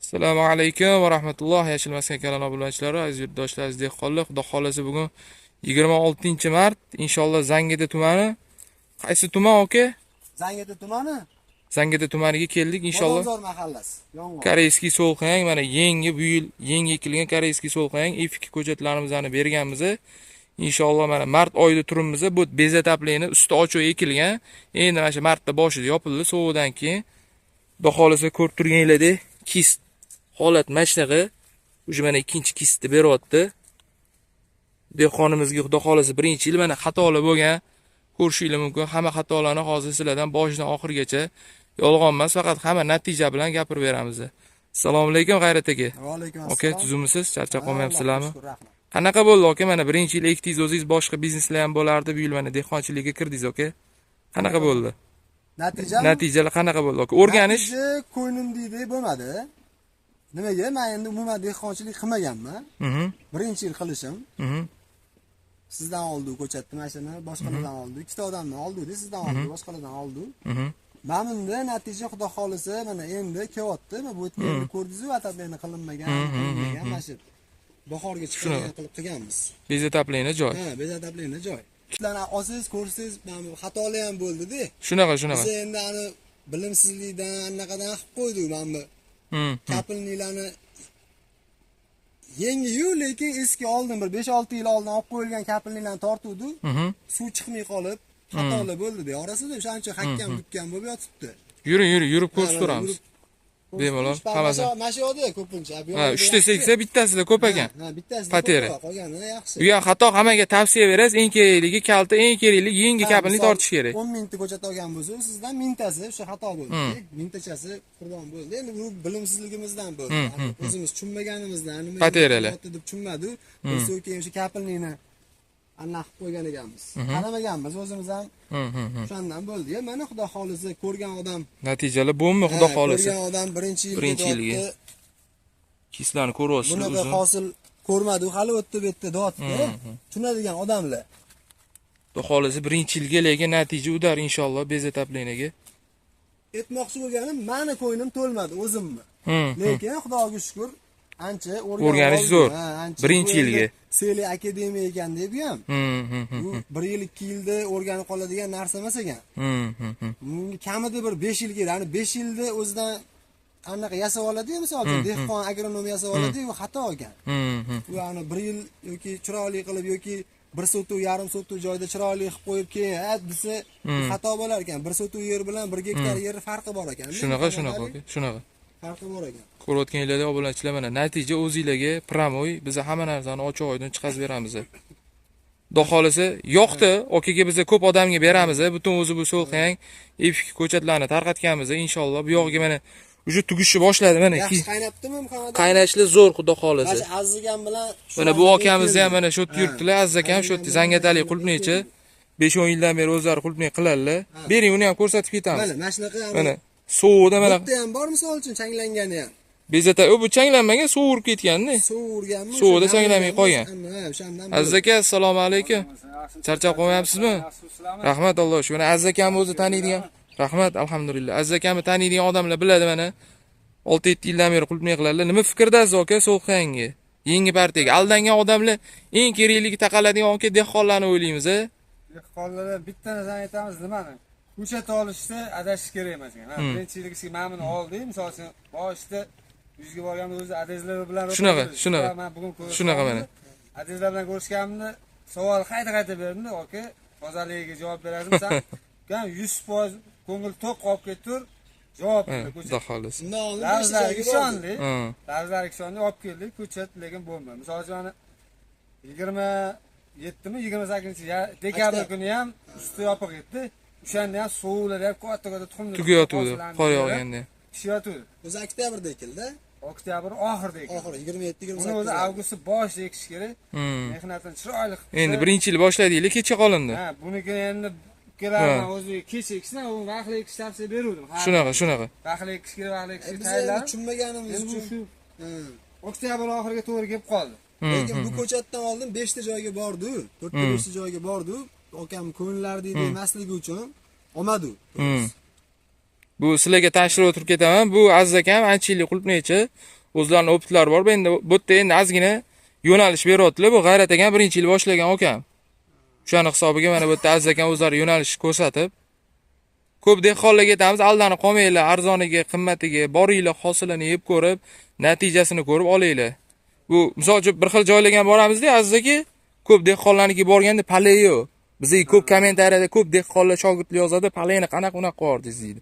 Assalomu alaykum va rahmatulloh. Yashilmasgan kanal obunachilari, aziz yurtdoshlar, aziz dehqonlar, xudo xolasa bugun 26-mart, inshaalloh Zangida tumani. Qaysi tuman aka? Zangida tumani, Zangida tumaniga keldik inshaalloh. Bozor mahallasi. Yong'oq. Koreyskiy so'lqang, mana yangi bu yil yangi ekilgan koreyskiy so'lqang ifki ko'chatlarimizni berganmiz. Inshaalloh mana mart oyida turibmiz. Bu bezataplikni usti ochiq ekilgan. Endi mana shu martda boshida yopildi, sovuqdan keyin. Xudo xolasa ko'rib turganinglardek, kist holat mashnaga уже mana ikkinchi kistni beryapti. Dehqonimizga xudo xolasa birinchi yil mana xatolar bo'lgan. Ko'rishinglar mumkin. Hamma xatolarni hozir sizlardan boshidan oxirigacha yolg'on emas, faqat hamma natija bilan gapirib beramiz. Assalomu alaykum G'ayrat aka. Va alaykum assalom. Aka, tuzumisiz? Charchab qolmayapsizlarmi? Qanaqa bo'ldi aka? Mana birinchi yil ekdingiz, o'zingiz boshqa bizneslar ham bo'lardi, bu yil mana dehqonchilikka kirdingiz aka. Qanaqa bo'ldi? Natijalar qanaqa bo'ldi aka? O'rganish ko'nglimdek bo'lmadi. Nimaga? Men endi umuman dehqonchilik qilmaganman. Birinchi yil qilishim. Sizdan oldi ko'chatni, mashina boshqalardan oldi. Ikkita odamdan oldi, sizdan oldi, boshqalardan oldi. Mana bunda natija xudo xolisa mana endi kelyapti. Mana bu o'tgan yil ko'rdingiz-ku, ataplarni qilinmagan, mana shu bahorga chiqargan qilib qilganmiz. bezataplikni joy. Ha, bezataplikni joy. Sizlarni olsangiz, ko'rsangiz, mana xatolar ham bo'ldi-da. Shunaqa. Biz endi ani bilimsizlikdan anaqadan qilib qo'ydik mana bu. Kapilniklarni yangi-yu, lekin eski oldin bir 5-6 yil oldin olib qo'yilgan kapilniklarni tortuvdi. Suv chiqmay qolib, xatolar bo'ldi-da. Orasida o'shaning uchun hakkam-dukkan bo'lib yotibdi. Yurib ko'rsatib turamiz. Bemalol hammasi. Mana shu yoqda ko'pincha. Ha, 3 ta seksa bittasida ko'p ekan. Ha, bittasida Pateri. qolgani yaxshi. Bu ham xato, hammaga tavsiya berasiz, eng kerakligi kalta, eng kerakligi yangi kapilni tortish kerak. 10 mingta ko'chat olgan bo'lsa, sizdan mingtasi o'sha xato bo'ldi. Mingtachasi qurbon bo'ldi. Endi bu bilimsizligimizdan bo'ldi. O'zimiz tushunmaganimizdan nima deb tushunmadi. O'sha keyin o'sha kapilnikni aniq qo'ygan ekanmiz. Qaramaganmiz o'zimiz ham. O'shandan bo'ldi. Mana xudo xolisa ko'rgan odam Natijalar bo'lmi xudo xolisa. Ko'rgan odam birinchi yilga kislarni ko'ryapsiz. Bunaqa hosil ko'rmadi, hali o'tdi bu yerda dotda. Tushunadigan odamlar. Xudo xolisa birinchi yilga lekin natija udar inshaalloh bezataplikniga. Aytmoqchi bo'lganim, meni ko'nglim to'lmadi o'zimni. Lekin xudoga shukr, ancha o'rganish zo'r. Birinchi yilga Seli akademiya ekan deb ham. Bu 1 yil 2 yilda o'rganib qoladigan narsa emas ekan. Bunga kamida bir 5 yil kerak. Ya'ni 5 yilda o'zidan anaqa yasab oladi-yu, masalan, dehqon agronom yasab oladi-yu, xato ekan. Bu ya'ni 1 yil yoki chiroyli qilib yoki 1 sotuv, yarim sotuv joyda chiroyli qilib qo'yib keyin desa xato bo'lar ekan. 1 sotuv yer bilan 1 gektar yer farqi bor ekan. Shunaqa. Farqi bor ekan. Ko'rayotganinglarda obunachilar mana natija o'zingizlarga pramoy, biz hamma narsani ochiq oydin chiqazib beramiz. Xudo xolisa yo'qdi, okaga biz ko'p odamga beramiz. Butun o'zi bu so'lqang, ifki ko'chatlarni tarqatganmiz. Inshaalloh bu yog'iga mana уже tugishni boshladi mana. Yaxshi qaynabdimi muhammadam? Qaynashli zo'r xudo xolisa. Mana azzigan bilan mana bu akamizni ham mana shu yerda yuribdilar. Aziz akam shu yerda zangatalik qulpnechi 5-10 yildan beri o'zlari qulpne qiladilar. Bering, uni ham ko'rsatib ketamiz. Mana shunaqa ham. Mana sovuqda mana bitta ham bor, misol uchun changlangani ham. Bezata, bu changlanmagan, suv urib ketganda. Suv urganmi? Suvda changlamay qolgan. O'shandan. Aziz aka, assalomu alaykum. Charchab qolmayapsizmi? Rahmat Alloh shu. Mana Aziz akamni o'zi taniydigan. Rahmat, alhamdulillah. Aziz akamni taniydigan odamlar biladi mana. 6-7 yildan beri qulpnay qiladilar. Nima fikrdasiz aka so'lqangi? Yangi partiyaga aldangan odamlar eng kerakligi taqaladigan aka dehqonlarni o'ylaymiz, Dehqonlardan bitta narsani aytamiz, nimani? Ko'chat olishda adashish kerak emas ekan. Birinchi yilgisi men buni oldim, misol uchun boshida yuzga borganda o'zi adezlar bilan shunaqa. Men bugun ko'rdim. Shunaqa mana. Adezlar bilan ko'rishganimda savol qayta berdim, aka, tozaligiga javob berasiz. Sen 100% ko'ngil to'q qolib ketdi. Javob berdi ko'chat. Xudo xolisa. Davlatlarga ishondik. Davlatlarga ishondik, olib keldik, ko'chat lekin bo'lmadi. Misol uchun 27mi 28-dekabr kuni ham usti yopiq edi. O'shanda ham suvlar ham katta tuxumlar tugayotdi, qor yog'ganda. Pishiyotdi. O'zi oktyabrda ekildi. Oktyabr oxirida ekildi. Oxiri 27-28. Uni o'zi avgust boshida ekish kerak. Mehnatini chiroyli qilib. Endi birinchi yil boshladinglar, kecha qolindi. Ha, buniki endi kelarman o'zi kech ekishni, u vaqtli ekish tavsiya beruvdim. Shunaqa. Vaqtli ekish kerak, vaqtli ekish Biz tayyorlab. tushunmaganimiz uchun shu oktyabr oxiriga to'g'ri kelib qoldi. Lekin bu ko'chatdan oldin 5 ta joyga bordi, 4 ta 5 ta joyga bordi. Okam ko'ngillar deydi emasligi uchun olmadi. Bu sizlarga tashrif o'tirib ketaman. Bu Aziz akam ancha yillik qulupnaychi. O'zlarining optitlari bor. Endi bu yerda endi ozgina yo'nalish beryaptilar. Bu G'ayrat akam birinchi yil boshlagan akam. O'shani hisobiga mana bu yerda Aziz akam o'zlari yo'nalish ko'rsatib, ko'p dehqonlarga aytamiz, aldanib qolmanglar, arzoniga, qimmatiga boringlar, hosilini yeb ko'rib, natijasini ko'rib olinglar. Bu misol uchun bir xil joylarga boramizda, Aziz aka, ko'p dehqonlarniki borganda palay yo'q. Bizga ko'p kommentariyada ko'p dehqonlar shogirdlar yozadi, palayni qanaqa unaqa qo'yardingiz deydi.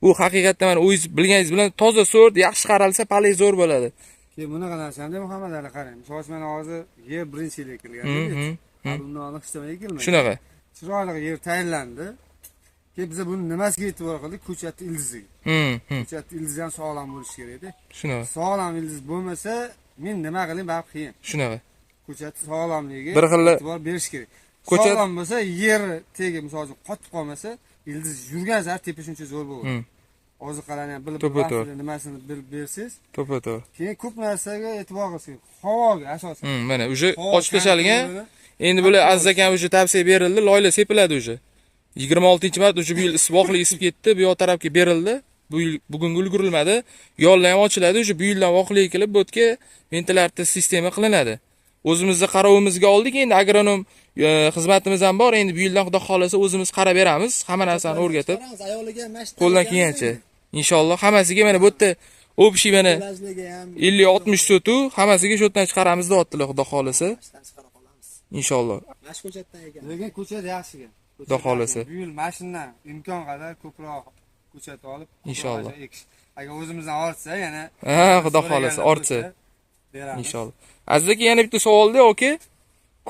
U haqiqatdan mana o'zingiz bilganingiz bilan toza sort, yaxshi qaralsa palay zo'r bo'ladi. Keyin bunaqa narsani Muhammad Ali qarang. Misol uchun mana hozir yer birinchi yil ekilgan. Bundan aniq istamay ekilmagan. Shunaqa. Chiroyli yer tayinlandi. Keyin biz buni nimasiga e'tibor qildik? Ko'chatni ildiziga. Ko'chatni ildizi ham sog'lom bo'lishi kerak edi. Shunaqa. Sog'lom ildiz bo'lmasa, men nima qilay, baribir qiyin. Shunaqa. Ko'chatni sog'lomligiga bir xil e'tibor berish kerak. Sog'lom bo'lsa, yer tegi misol uchun qotib qolmasa, ildiz yurgan sari tepa shuncha zo'r bo'ladi. Oziqalarni ham bilib vaqtida nimasini bilib bersangiz, to'ppa-to'g'ri. keyin ko'p narsaga e'tibor qilsangiz, havoga asosan. Mana o'sha ochib tashlangan. Endi bular Aziz akam o'sha tavsiya berildi, loyla sepiladi o'sha. 26-mart o'sha bu yil isboqli isib ketdi, bu yoq tarafga berildi. Bu yil bugun ulgurilmadi. Yo'llar ham ochiladi, o'sha bu yildan voqli kelib bu yerga ventilyatsiya sistema qilinadi. O'zimizga qarovimizga oldik, endi agronom xizmatimiz ham bor. Endi bu yildan xudo xolasa o'zimiz qarab beramiz, hamma narsani o'rgatib. Qo'ldan kelgancha. Inshaalloh hammasiga mana bu yerda общий mana 50-60 sotu hammasiga shu yerdan chiqaramiz deyaptilar xudo xolasa. Inshaalloh. Mash ko'chatdan ekan. Lekin ko'chat yaxshi ekan. Xudo xolasa. Bu yil mashindan imkon qadar ko'proq ko'chat olib, inshaalloh. Agar o'zimizdan ortsa, yana xudo xolasa ortsa. Inshaalloh. Aziz aka, yana bitta savolda, aka.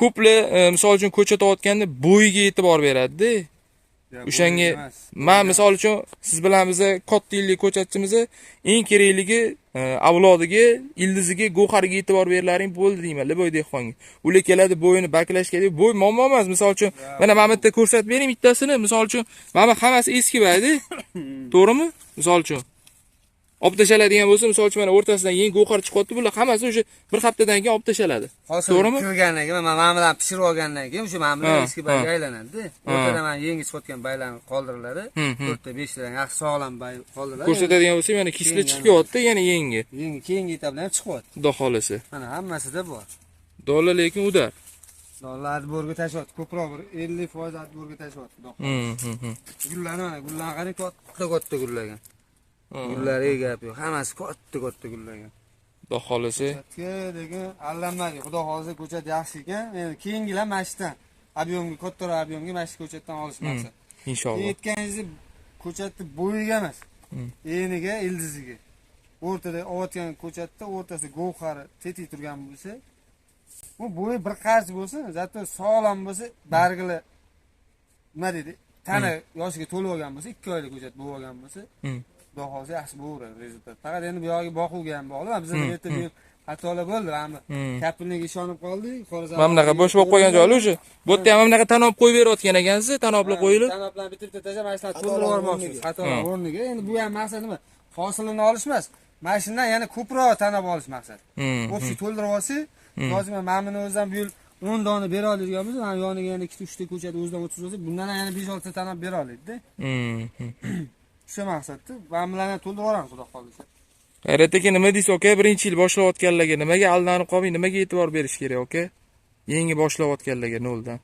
Ko'plar misol uchun ko'chat olganda bo'yiga e'tibor beradi-da. O'shanga men misol uchun siz bilan biz katta yillik ko'chatchimiz eng kerakligi avlodiga, ildiziga, go'xariga e'tibor berlaring bo'ldi deyman, bo'y dehqonga. Ular keladi bo'yini baklashga deb, bo'y muammo emas. Misol uchun mana mana bu yerda ko'rsatib bering bittasini. Misol uchun mana hammasi eski baydi. To'g'rimi? Misol uchun olib tashaladigan bo'lsa, misol uchun mana o'rtasidan yangi go'xar chiqyapti, bular hammasi o'sha bir haftadan keyin olib tashaladi. To'g'rimi? Ko'rgandan keyin men bilan pishirib olgandan keyin o'sha men bilan eski bayga aylanadi. O'rtada men yangi chiqayotgan baylarni qoldiriladi. 4ta 5tadan yaxshi sog'lom bay qoldiriladi. Ko'rsatadigan bo'lsa, mana kisli chiqyapti, yana yangi. Yangi keyingi etaplar ham chiqyapti. Xudo xolasa. Mana hammasida bor. Dollar lekin udar. Dollar adborga tashlayapti. Ko'proq bir 50% adborga tashlayapti. Gullarni mana gullarni qarang, katta gullagan. Gullariga gap yo'q. Hammasi katta gullagan. Xudo xolasa. Lekin allanmadi. Xudo xolasa ko'chat yaxshi ekan. Endi keyingilar mashdan ob'yomga, kattaroq ob'yomga mash ko'chatdan olish maqsad. Inshaalloh. Aytganingizni ko'chatni bo'yiga emas, eniga, ildiziga. O'rtada olayotgan ko'chatda o'rtasida go'xari tetik turgan bo'lsa, bu bo'yi bir qarz bo'lsa, zato sog'lom bo'lsa, barglar nima deydi? Tana yoshiga to'lib olgan bo'lsa, 2 oylik ko'chat bo'lib olgan bo'lsa, xudo xolasa yaxshi bo'laveradi rezultat. Faqat endi bu yoqqa boquvga ham bog'liq. Bizda bu yerda xatolar bo'ldi, hamma kapilniga ishonib qoldik. Mana bunaqa bo'sh bo'lib qolgan joylar o'sha. Bu yerda ham bunaqa tanop qo'yib berayotgan ekansiz, tanoplar qo'yilib. Tanoplarni bitirib tashlab, to'ldirib yubormoqchimiz. Xatolar o'rniga. Endi bu ham maqsad nima? Hosilini olish emas, mashindan yana ko'proq tanop olish maqsad. O'pshi to'ldirib olsa, hozir men buni o'zim bu yil 10 dona bera oladigan bo'lsa, men yoniga yana 2-3 ta ko'chat o'zidan o'tib olsa, bundan yana 5-6 ta tanop bera olaydi-da. Shu maqsadda men bilan to'ldirib yuboramiz, xudo xolasa. G'ayrat aka, nima deysiz aka? Birinchi yil boshlayotganlarga nimaga aldanib qolmay, nimaga e'tibor berish kerak aka? Yangi boshlayotganlarga noldan.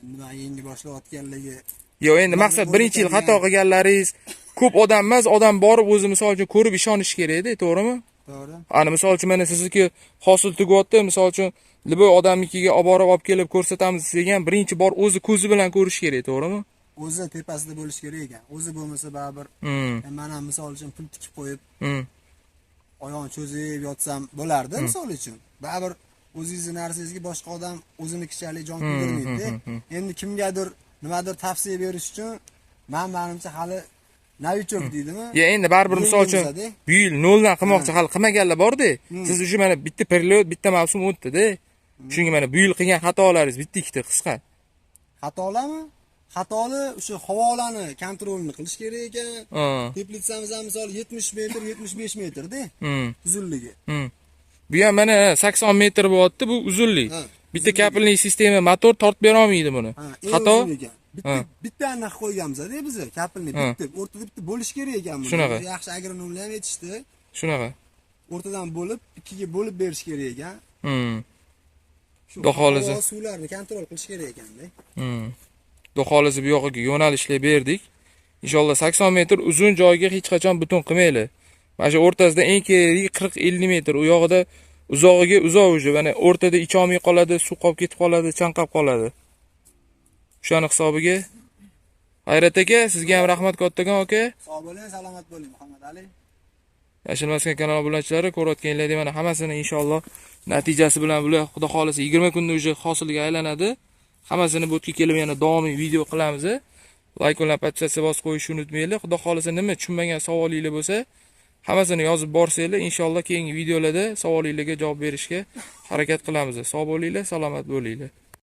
Endi men yangi boshlayotganlarga yo'q, endi maqsad birinchi yil xato qilganlaringiz ko'p odam emas, odam borib o'zi misol uchun ko'rib ishonish kerak-da, to'g'rimi? To'g'ri. Ana misol uchun mana sizniki hosil tugyapti, misol uchun liboy odamnikiga olib kelib ko'rsatamiz degan birinchi bor o'zi ko'zi bilan ko'rish kerak, to'g'rimi? O'zi tepasida bo'lish kerak ekan. O'zi bo'lmasa baribir men ham misol uchun pul tikib qo'yib, oyog'ini cho'zib yotsam bo'lardi misol uchun. Baribir o'zingizning narsangizga boshqa odam o'zinikichalik jon kuydirmaydi. Endi kimgadir nimadir tavsiya berish uchun menimcha hali novichok deydimi? Ya endi baribir misol uchun bu yil noldan qilmoqchi hali qilmaganlar bor-da. Siz o'sha mana bitta period, bitta mavsum o'tdi-da. Shunga mana bu yil qilgan xatolaringiz bitta ikkita qisqa. Xatolarmi? Xatoli o'sha havolarni kontrolini qilish kerak ekan. Teplitsamiz ham misol 70 metr, 75 metr-da uzunligi. Bu ham mana 80 metr bo'lyapti, bu uzunlik. Bitta kapilning sistema motor tortib bera olmaydi buni. Xato bitta aniq qo'yganmiz-da biz kapilni bitta o'rtada bitta bo'lish kerak ekan buni. Shunaqa. Yaxshi agronomlar ham aytishdi. Shunaqa. O'rtadan bo'lib, ikkiga bo'lib berish kerak ekan. Xudo xolisi. Suvlarni kontrol qilish kerak ekanda. Xudo xolisi bu yoqqa yo'nalishlar berdik. Inshaalloh 80 metr uzun joyga hech qachon butun qilmaylik. Mana shu o'rtasida eng keragi 40-50 metr. U yog'ida uzog'iga uzoq uje. Mana o'rtada icholmay qoladi, suv qolib ketib qoladi, chanqab qoladi. O'shani hisobiga Hayrat aka, sizga ham rahmat kattagon aka. Sog' bo'ling, salomat bo'ling Muhammad Ali. Yashilmaskan kanal obunachilari ko'rayotganlar mana hammasini inshaalloh natijasi bilan bular xudo xolisa 20 kunda uje hosilga aylanadi. Hammasini bu yerga kelib yana davomiy video qilamiz. Like bilan podpisatsiya bosib qo'yishni unutmanglar. Xudo xolisa nima tushunmagan savolingiz bo'lsa, hammasini yozib borsanglar, inshaalloh keyingi videolarda savolingizga javob berishga harakat qilamiz. Sog' bo'linglar, salomat bo'linglar.